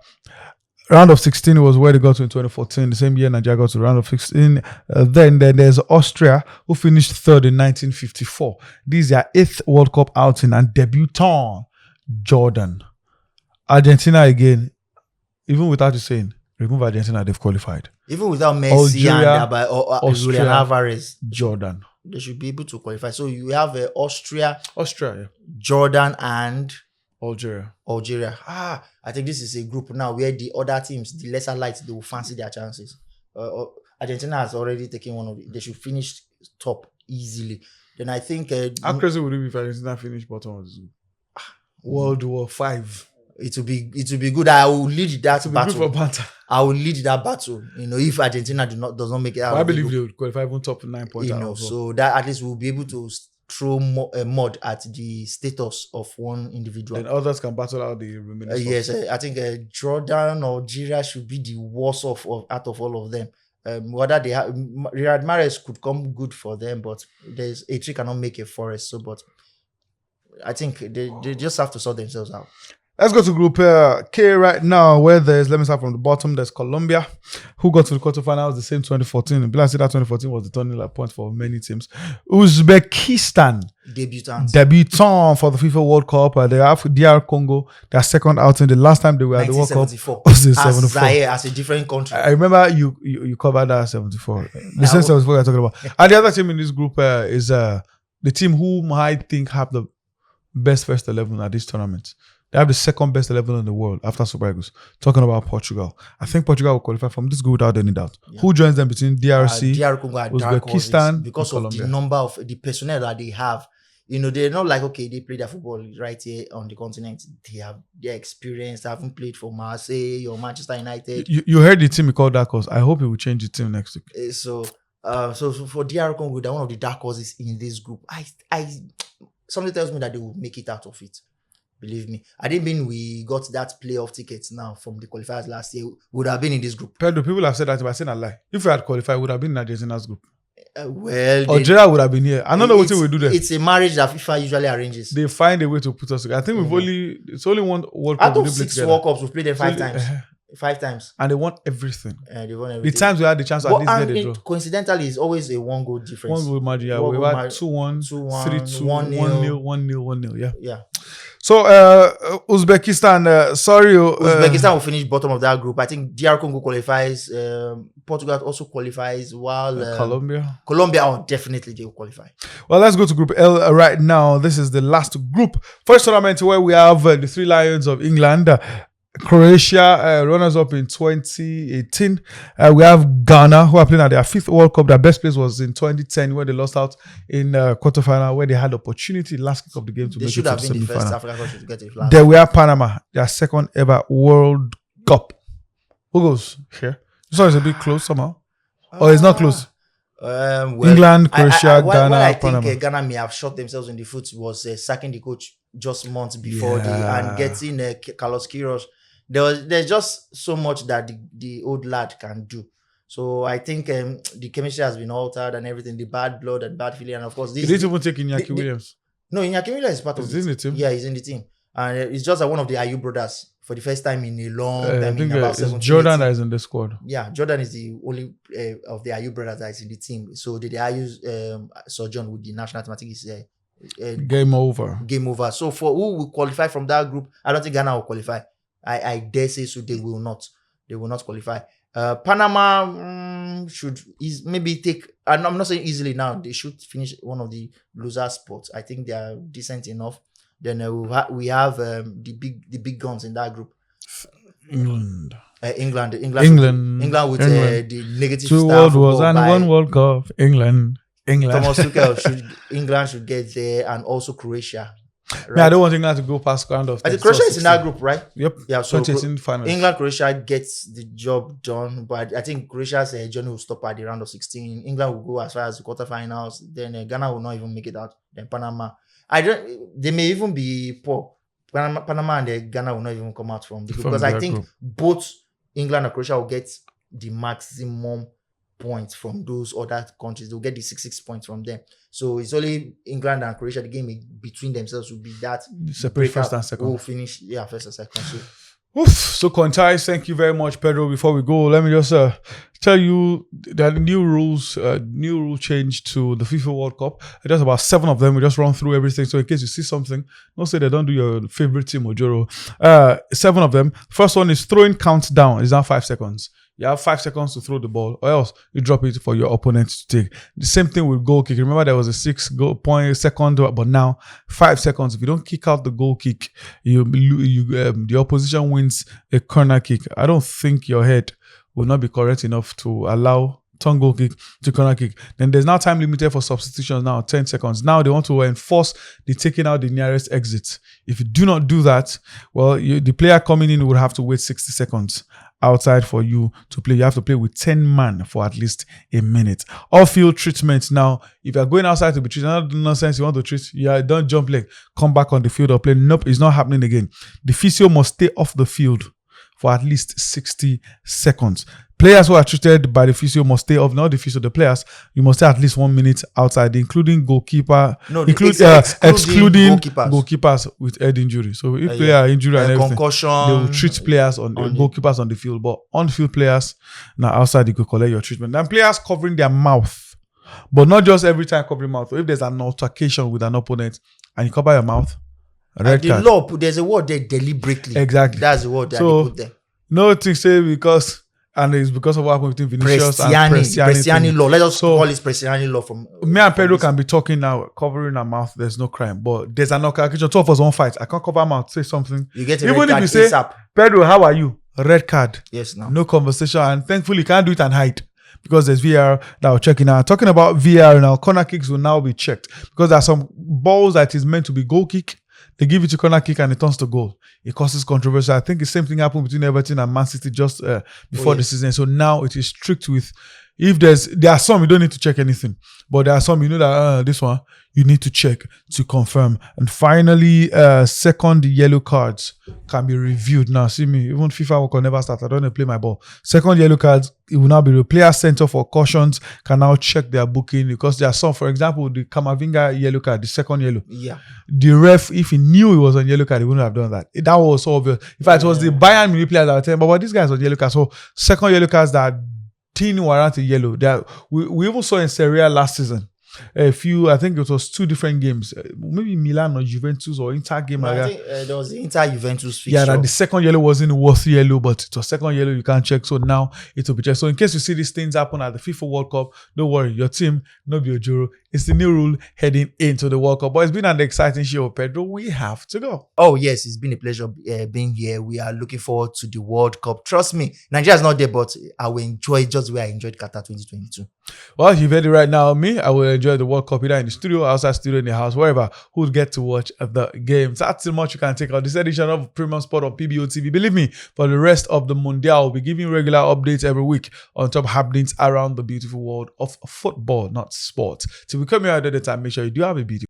Round of 16 was where they got to in 2014. The same year Naija got to round of 16. Then there's Austria, who finished 3rd in 1954. This is their 8th World Cup outing and debutant. Jordan. Argentina again, even without you saying, remove Argentina, they've qualified.
Even without Messi and Julian Alvarez,
Jordan,
they should be able to qualify. So you have Austria,
yeah.
Jordan, and
Algeria.
I think this is a group now where the other teams, the lesser lights, they will fancy their chances. Argentina has already taken one of it. They should finish top easily. Then I think
how crazy would it be if Argentina finished bottom of the group? World War V.
It will be good. I will lead that battle. I will lead that battle. If Argentina does not make it out.
I believe they would qualify even top 9 points.
So that at least we'll be able to throw mud at the status of one individual.
And others can battle out the remaining.
Yes, I think Jordan or Algeria should be the worst out of all of them. Whether they have Riyad Mahrez could come good for them, but there's a tree cannot make a forest. So, but I think they just have to sort themselves out.
Let's go to Group K right now, where let me start from the bottom. There's Colombia, who got to the quarterfinals the same 2014. And that 2014 was the turning point for many teams. Uzbekistan, debutant for the FIFA World Cup. They have DR Congo, their second outing. The last time they were at the World Cup was in 74.
As a different country.
I remember you covered that 74. The same 74 we're talking about. And the other team in this group is the team whom I think have the best first 11 at this tournament. They have the second best 11 in the world after Super Eagles. Talking about Portugal. I think Portugal will qualify from this group without any doubt. Yeah. Who joins them between DRC,
DR Congo,
Uzbekistan,
because of
Colombia.
The number of the personnel that they have. They're not like, okay, they play their football right here on the continent. They have their experience. They haven't played for Marseille or Manchester United.
You heard the team he called Dark Horse. I hope he will change the team next week.
So for DR Congo, they're one of the dark horses in this group. Something tells me that they will make it out of it. Believe me. I didn't mean we got that playoff ticket now from the qualifiers last year. We would have been in this group.
Pedro, people have said that, but I said a lie. If we had qualified, we would have been in Argentina's group.
Well,
Algeria would have been here. I don't know what we do there.
It's a marriage that FIFA usually arranges.
They find a way to put us together. I think it's only one World Cup.
Out of 6 World Cups, we've played them 5 times. 5 times.
And they won everything.
They won everything.
The times we had the chance to at least get a draw.
Coincidentally, it's always a 1 goal difference.
1 goal margin, yeah. We had 2-1, 3-2, 1-0, 1-0, yeah.
Yeah.
So, Uzbekistan,
Uzbekistan will finish bottom of that group. I think DR Congo qualifies. Portugal also qualifies. While Colombia, definitely they will qualify.
Well, let's go to Group L right now. This is the last group. First tournament where we have the 3 Lions of England. Croatia, runners-up in 2018. We have Ghana, who are playing at their 5th World Cup. Their best place was in 2010, where they lost out in quarterfinal, where they had the opportunity last kick of the game to make it to the semi-final. They should have been the first African country to get it.
Then
we have Panama, their 2nd ever World Cup. Who goes here? This one is a bit close somehow. Or it's not close. England, Croatia, Ghana,
I
Panama.
think Ghana may have shot themselves in the foot was sacking the coach just months before and getting Carlos Queiroz. There's just so much that the old lad can do. So I think the chemistry has been altered and everything. The bad blood and bad feeling, and of course, this.
Did they even take Iñaki Williams?
No, Iñaki Williams is part of
it. Is in the team?
Yeah, he's in the team, and it's just one of the Ayew brothers for the first time in a long time.
I think it's Jordan that is in the squad.
Yeah, Jordan is the only of the Ayew brothers that is in the team. So the Ayew sojourn with the national team, I think is
game over.
Game over. So for who will qualify from that group, I don't think Ghana will qualify. I dare say so. They will not. They will not qualify. Panama should maybe take. And I'm not saying easily now. They should finish one of the loser spots. I think they are decent enough. Then we have the big guns in that group.
England
with
England.
the negative
2 World Wars and 1 World Cup. England.
Thomas Tuchel England should get there, and also Croatia.
Right? I don't want England to go past round of.
I think Croatia is in that group, right?
Yep.
Yeah. So
England,
Croatia gets the job done, but I think Croatia's journey will stop at the round of 16. England will go as far as the quarterfinals. Then Ghana will not even make it out. Then Panama. They may even be poor. Panama and Ghana will not even come out from the group, because I think both England and Croatia will get the maximum points from those other countries. They'll get the 6 points from them. So it's only England and Croatia. The game between themselves will be that
separate first and second.
We'll finish, first and second.
So Contais, thank you very much, Pedro. Before we go, let me just tell you that new rule change to the FIFA World Cup. There's about 7 of them. We just run through everything. So in case you see something, don't say they don't do your favorite team or Joro. 7 of them. First one is throwing countdown. It's now 5 seconds. You have 5 seconds to throw the ball, or else you drop it for your opponent to take. The same thing with goal kick. Remember, there was a 6 second, but now 5 seconds. If you don't kick out the goal kick, the opposition wins a corner kick. I don't think your head will not be correct enough to allow turn goal kick to corner kick. Then there's now time limited for substitutions now, 10 seconds. Now they want to enforce the taking out the nearest exit. If you do not do that, well, the player coming in would have to wait 60 seconds outside for you to play. You have to play with 10 man for at least a minute. Off-field treatment now. If you're going outside to be treated, not nonsense, you want to treat, don't jump leg, come back on the field or play. Nope, it's not happening again. The physio must stay off the field for at least 60 seconds. Players who are treated by the physio must stay off, not the physio, the players. You must stay at least 1 minute outside, including goalkeeper, excluding goalkeepers with head injury. So if player injury and everything,
concussion,
they will treat players goalkeepers on the field, but on-field players, now outside you could collect your treatment. Then players covering their mouth, but not just every time covering mouth. So if there's an altercation with an opponent and you cover your mouth, red card.
Law, there's a word there, deliberately.
Exactly.
That's the word that they put there.
No thing say because. And it's because of what happened between Vinicius and
Prestiani law. Let us call it Prestiani law from...
Me and Pedro can be talking now, covering our mouth. There's no crime. But there's an occasion. 2 of us won't fight. I can't cover my mouth, say something.
You get a red card
say,
ASAP.
Pedro, how are you? Red card.
Yes,
no conversation. And thankfully, you can't do it and hide. Because there's VR that we're checking out. Talking about VR now, corner kicks will now be checked. Because there are some balls that is meant to be goal kick. They give it to corner kick and it turns to goal. It causes controversy. I think the same thing happened between Everton and Man City just before the season. So now it is strict with If there are some you don't need to check anything, but there are some you know that this one you need to check to confirm. And finally, second yellow cards can be reviewed. Now, see me, even FIFA World Cup never start. I don't want to play my ball. Second yellow cards, it will now be the player center for cautions can now check their booking, because there are some, for example, the Kamavinga yellow card, the second yellow.
Yeah.
The ref, if he knew he was on yellow card, he wouldn't have done that. That was so obvious. In fact, it was the Bayern Munich players that were telling, but this guy's on yellow card. So second yellow cards that didn't warrant a yellow. That we even saw in Serie A last season. I think it was 2 different games, maybe Milan or Juventus or Inter game.
I think there was the Inter-Juventus fixture.
Yeah, that the second yellow wasn't worth yellow, but it was second yellow you can't check. So now it will be checked. So in case you see these things happen at the FIFA World Cup, don't worry, your team, no be Ojoro. It's the new rule heading into the World Cup. But it's been an exciting show, Pedro. We have to go.
Oh, yes, it's been a pleasure being here. We are looking forward to the World Cup. Trust me, Nigeria's not there, but I will enjoy it just the way I enjoyed Qatar 2022.
Well, you've heard it right now. Me, I will enjoy the World Cup either in the studio, outside studio, in the house, wherever, who'll get to watch the games. That's too much you can take out this edition of Premium Sport on PBO TV. Believe me, for the rest of the Mundial, we'll be giving regular updates every week on top happenings around the beautiful world of football, not sport. Till we come here at the time, make sure you do have a beautiful.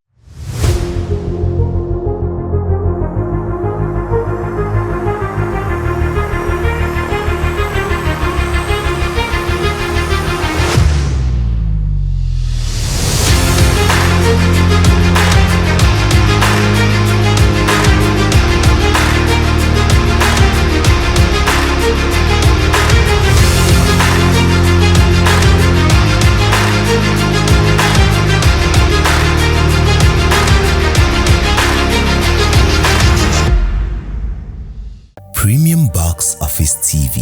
Premium Box Office TV.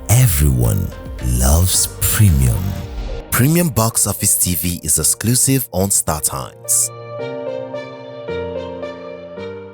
Everyone loves premium. Premium Box Office TV is exclusive on StarTimes.